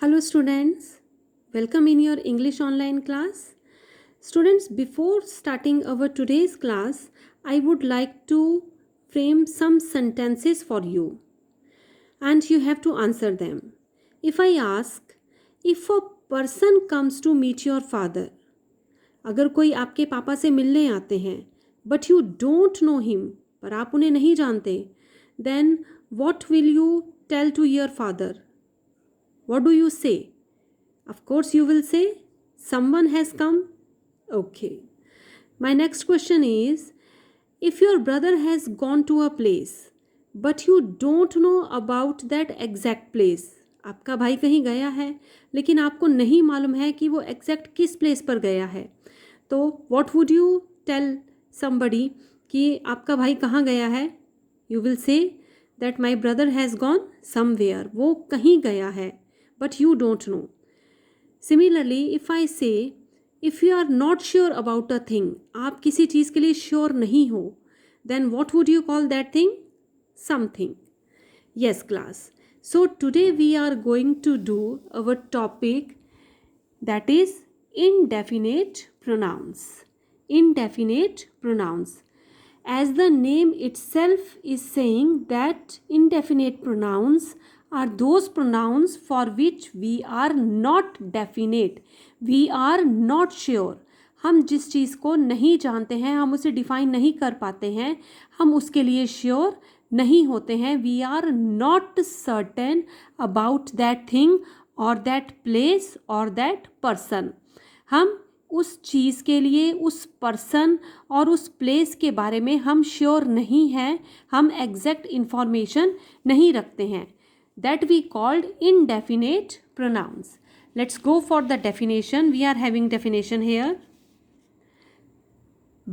Hello students, welcome in your English online class. Students, before starting our today's class, I would like to frame some sentences for you and you have to answer them. If I ask, if a person comes to meet your father, अगर कोई आपके पापा से मिलने आते हैं but you don't know him, पर आप उन्हें नहीं जानते, then what will you tell to your father? What do you say? Of course, you will say, someone has come. Okay. My next question is, if your brother has gone to a place, but you don't know about that exact place, आपका भाई कहीं गया है लेकिन आपको नहीं मालूम है कि वो एग्जैक्ट किस प्लेस पर गया है, तो what would you tell somebody कि आपका भाई कहाँ गया है? You will say that my brother has gone somewhere. वो कहीं गया है but you don't know. Similarly, if I say, if you are not sure about a thing, आप किसी चीज़ के लिए श्योर नहीं हो, then what would you call that thing? Something. Yes, class. So today we are going to do our topic that is indefinite pronouns. Indefinite pronouns. As the name itself is saying that indefinite pronouns are those pronouns for which we are not definite, we are not sure. हम जिस चीज़ को नहीं जानते हैं, हम उसे define नहीं कर पाते हैं, हम उसके लिए श्योर नहीं होते हैं. We are not certain about that thing और दैट प्लेस और दैट पर्सन. हम उस चीज़ के लिए, उस पर्सन और उस प्लेस के बारे में हम श्योर नहीं हैं, हम एग्जैक्ट इन्फॉर्मेशन नहीं रखते हैं. That we called indefinite pronouns. Let's go for the definition. We are having definition here.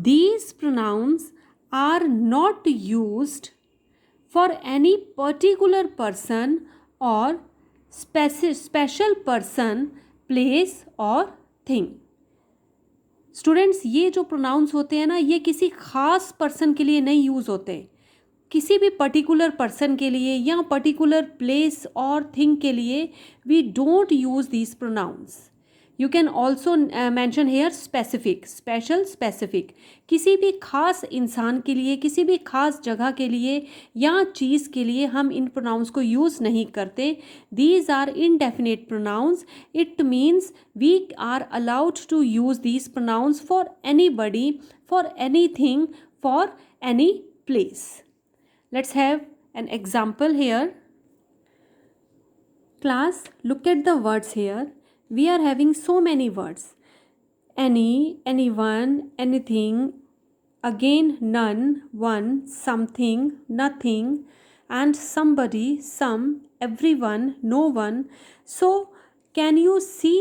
These pronouns are not used for any particular person or special person, place or thing. Students, ये जो pronouns होते हैं ना, ये किसी खास person के लिए नहीं यूज़ होते, किसी भी पर्टिकुलर पर्सन के लिए या पर्टिकुलर प्लेस और थिंग के लिए we don't use these pronouns. You can also mention here specific, special, specific. किसी भी खास इंसान के लिए, किसी भी खास जगह के लिए या चीज़ के लिए हम इन प्रोनाउंस को यूज़ नहीं करते. These are indefinite pronouns. It means we are allowed to use these pronouns for anybody, for anything, for any place. Let's have an example here. Class, look at the words here. We are having so many words. Any, anyone, anything, again none, one, something, nothing, and somebody, some, everyone, no one. So can you see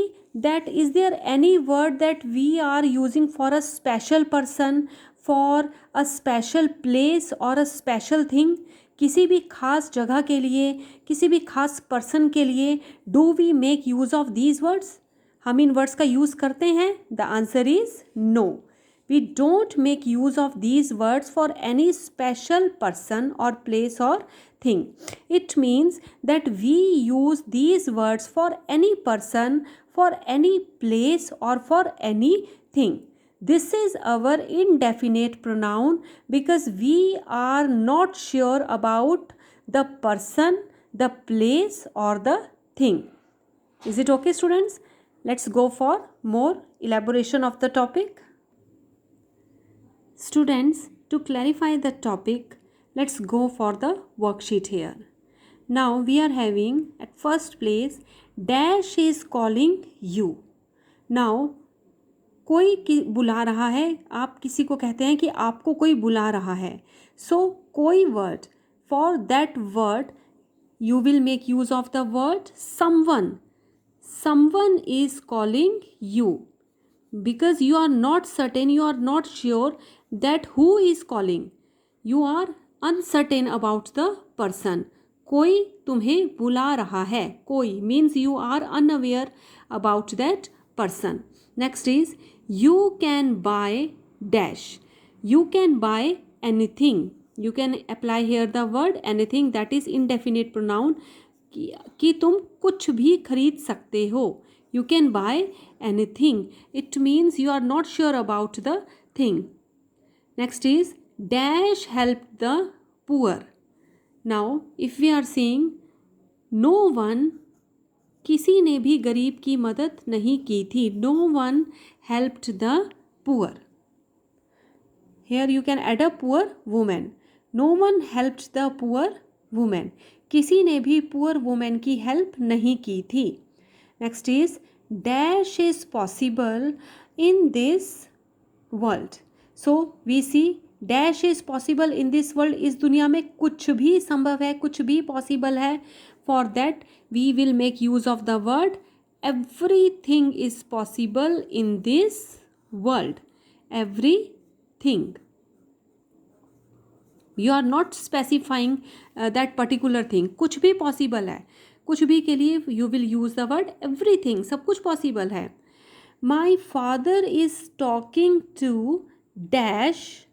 that is there any word that we are using for a special person, for a special place or a special thing? किसी भी खास जगह के लिए, किसी भी खास person के लिए do we make use of these words? हम इन वर्ड्स का यूज़ करते हैं? The answer is no. We don't make use of these words for any special person और प्लेस और thing. It means that we use these words for any person, for any place or for anything. This is our indefinite pronoun because we are not sure about the person, the place or the thing. Is it okay, students? Let's go for more elaboration of the topic. Students, to clarify the topic, let's go for the worksheet here. Now we are having at first place dash is calling you. Now कोई बुला रहा है, आप किसी को कहते हैं कि आपको कोई बुला रहा है. So कोई word, for that word you will make use of the word someone. Someone is calling you because you are not certain, you are not sure that who is calling. You are uncertain about the person. कोई तुम्हें बुला रहा है. कोई means you are unaware about that person. Next is you can buy dash. You can buy anything. You can apply here the word anything, that is indefinite pronoun. कि तुम कुछ भी खरीद सकते हो. You can buy anything. It means you are not sure about the thing. Next is dash helped the poor. Now if we are saying no one, किसी ने भी गरीब की मदद नहीं की थी. No one helped the poor. Here you can add a poor woman. No one helped the poor woman. किसी ने भी poor woman की help नहीं की थी. Next is dash is possible in this world. So we see dash is possible in this world. इस दुनिया में कुछ भी संभव है, कुछ भी possible है. For that we will make use of the word everything is possible in this world. Everything. You are not specifying that particular thing. कुछ भी possible है. कुछ भी के लिए you will use the word everything. सब कुछ possible है. My father is talking to dash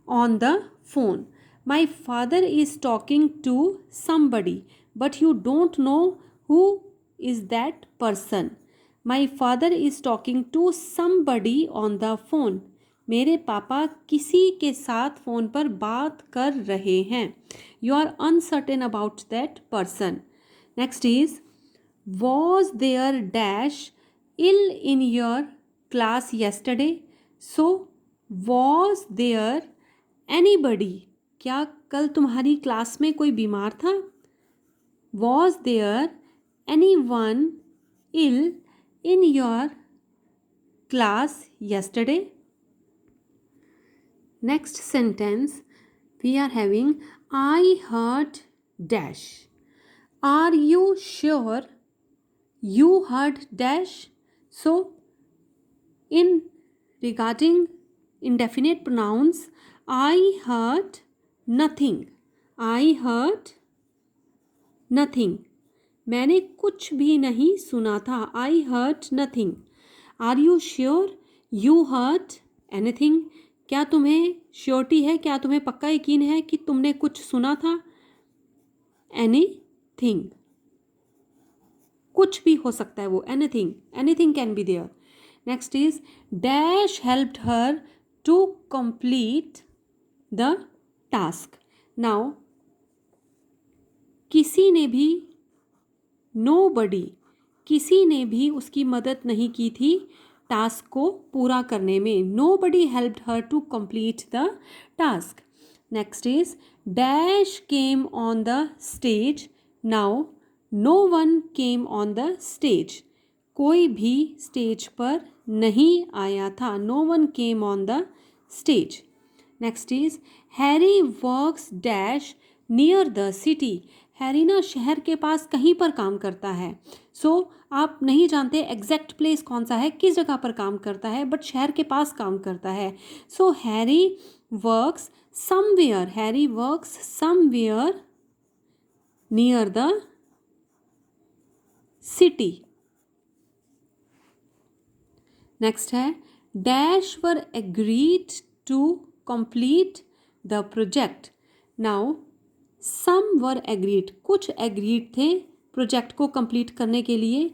on the phone. My father is talking to somebody, but you don't know who is that person. My father is talking to somebody on the phone. मेरे पापा किसी के साथ phone पर बात कर रहे हैं. You are uncertain about that person. Next is was there dash ill in your class yesterday? So was there anybody? क्या कल तुम्हारी क्लास में कोई बीमार था? Was there anyone ill in your class yesterday? Next sentence we are having I heard dash. Are you sure you heard dash? So in regarding indefinite pronouns, I heard nothing. I heard nothing. मैंने कुछ भी नहीं सुना था. I heard nothing. Are you sure you heard anything? क्या तुम्हें surety है, क्या तुम्हें पक्का यकीन है कि तुमने कुछ सुना था? Anything. कुछ भी हो सकता है वो. Anything. Anything can be there. Next is dash helped her to complete the task. Now किसी ने भी nobody, किसी ने भी उसकी मदद नहीं की थी टास्क को पूरा करने में. Nobody helped her to complete the task. Next is dash came on the stage. Now no one came on the stage. कोई भी स्टेज पर नहीं आया था. No one came on the stage. Next is Harry works dash near the city. Harry ना शहर के पास कहीं पर काम करता है. सो आप नहीं जानते एग्जैक्ट प्लेस कौन सा है, किस जगह पर काम करता है, बट शहर के पास काम करता है. So Harry works somewhere. Harry works somewhere near the city. Next है dash were agreed to complete the project. Now some were agreed, कुछ एग्रीड थे प्रोजेक्ट को कंप्लीट करने के लिए.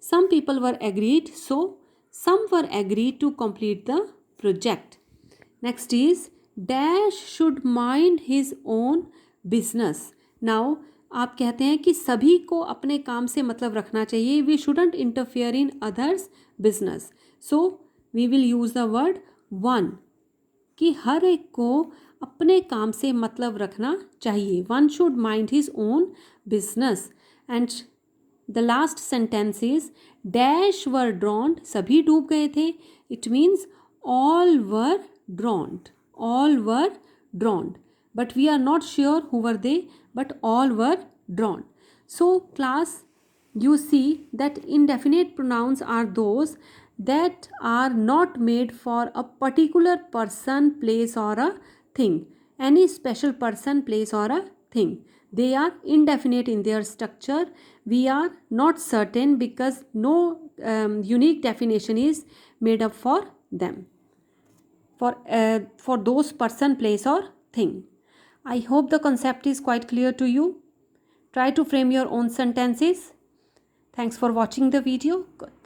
Some people were agreed, so some were agreed to complete the project. Next is dash should mind his own business. Now आप कहते हैं कि सभी को अपने काम से मतलब रखना चाहिए. We shouldn't interfere in others business. So we will use the word one, कि हर एक को अपने काम से मतलब रखना चाहिए. One should mind his own business. And the last sentence is dash वर ड्रॉन्ड. सभी डूब गए थे. It means all were ड्रॉन्ड. All were ड्रॉन्ड. But we are not sure who were they, but all were drawn. So class, you see that indefinite pronouns are those that are not made for a particular person, place or a thing. Any special person, place or a thing. They are indefinite in their structure. We are not certain because no unique definition is made up for them. For those person, place or thing. I hope the concept is quite clear to you. Try to frame your own sentences. Thanks for watching the video. Good.